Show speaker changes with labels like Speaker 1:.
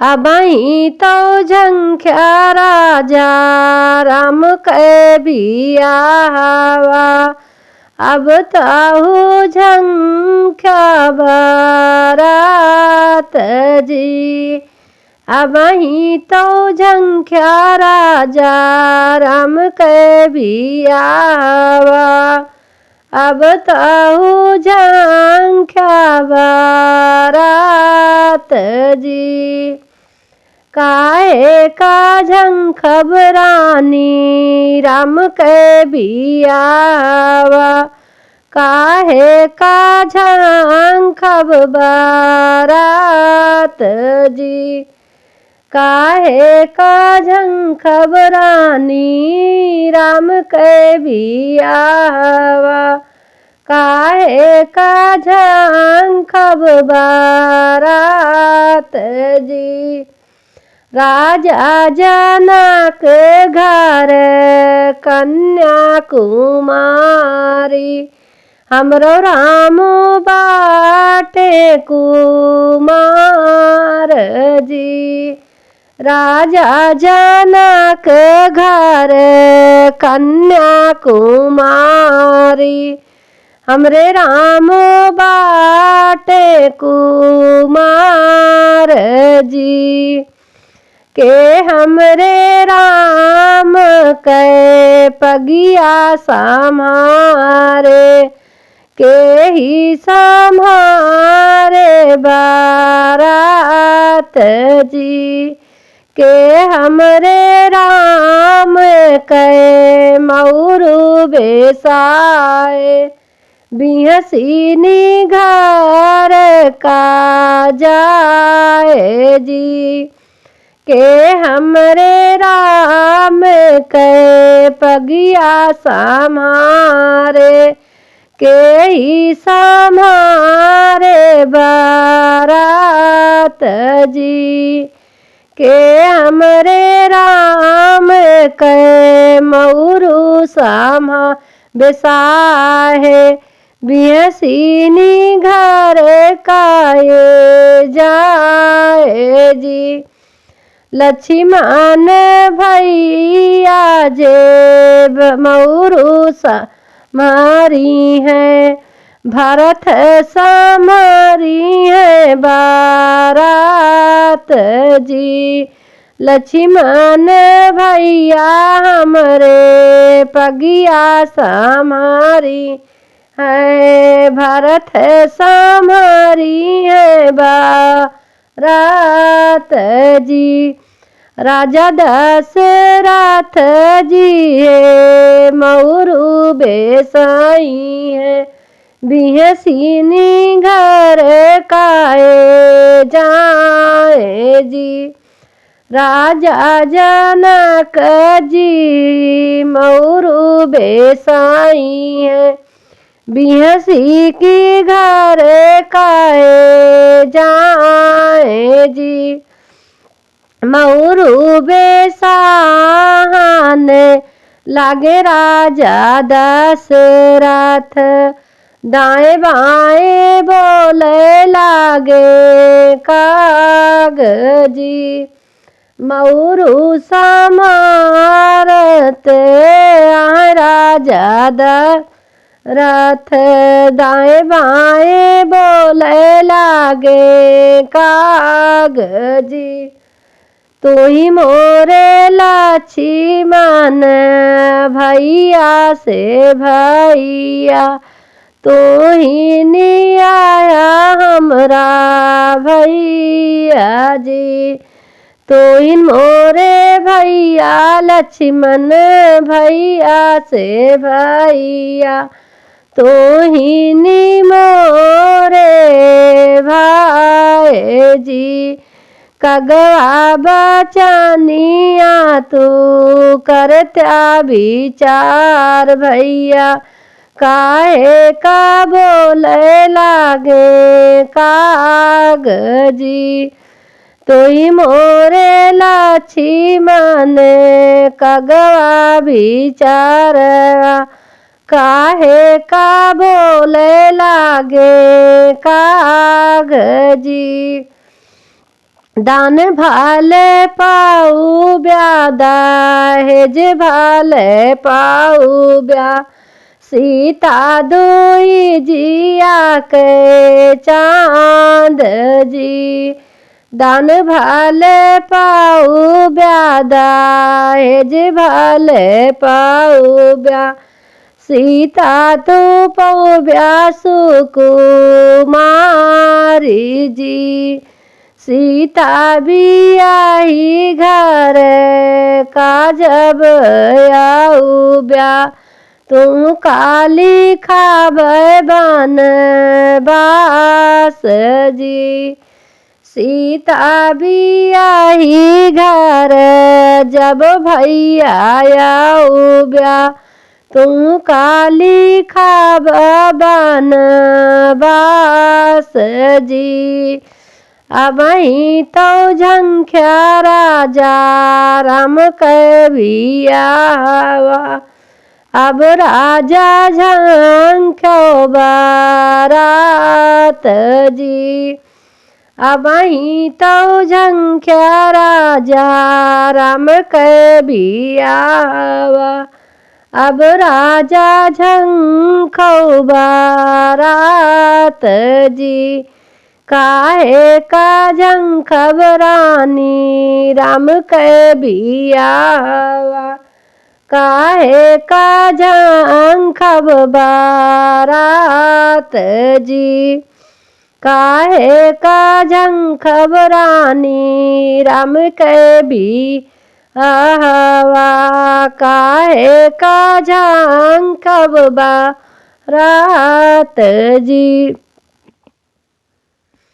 Speaker 1: अबही तो झंख्या राजा राम के बियाहवा। अब ताहू झंख्या बारात जी। अबही तो झंख्या राजा राम के बियाहवा। अब ताहू झंख्या बारात जी। काहे का झंखब रानी राम के बियाहवा। काहे का झंखब बारात जी। काहे का झंखब रानी राम के बियाहवा। काहे का झंखब बारात जी। राजा जनक घर कन्याकुमारी। हमरो राम बाटे कुमार जी। राजा जनक घर कन्याकुमारी। हमरे राम बाटे कुमार जी। के हमरे राम के पगिया सम्हारे। के ही सम्हारे बारात जी। के हमरे राम के मऊरू बेसाए। बिहसीनी घर का जाए जी। के हमरे राम के पगिया सम्हारे। के ही सम्हारे बारात जी। के हमरे राम के मऊरू सम्हा बेसाहे। बिहसीनी घर काए जाए जी। लक्ष्मण भैया जे मऊरू सम्हारी है। भरत सम्हारी है बारात जी। लक्ष्मण भैया हमरे पगिया सम्हारी है। भरत सम्हारी है बारात जी। राजा दशरथ जी है मऊरू बेसाई है। बिहसीनी घर काए जाए जी। राजा जनक जी मऊरू बेसाई है। बिहसी की घर काए जाए जी। मऊरू बेसाहन लागे राजा दशरथ। दाएं बाएं बोले लागे कागजी। मऊरू समारत राजा दशरथ। दाएं बाएं बोले लागे कागजी। तू ही मोरे लक्ष्मण भैया से भैया। तू ही नियाया हमरा भैया जी। तू ही मोरे भैया लक्ष्मण भैया से भैया। तू ही नी मोरे भाई जी। कगवा बचानिया तू करत्या विचार भैया। काहे का बोले लागे कागजी। तोई मोरे लक्ष्मण कगवा विचार। काहे का बोले लागे कागजी। दान भाले पाऊ ब्यादा हेज भाले पाऊ ब्या सीता दोई जिया के चांद जी दान भाले पाऊ ब्यादा हेज भाले पाऊ ब्या सीता तो पाऊ ब्या सुकुमारी जी सीता भी आई घर का जब आऊ ब्या तुम काली खाबै बन बास जी सीता भी आई घर जब भैया आऊ ब्या तुम काली खाब बन बास जी अबही तो झंख्या राजा राम कबिया अब राजा झंख्यो बारात जी अबही तो झंख्या राजा राम कबिया अब राजा झंख्यो बारात जी काहे का झंखब रानी राम कबिया काहे का झंखब बारात जी काहे का झंखब रानी राम कबिया काहे का झंखब बारात जी।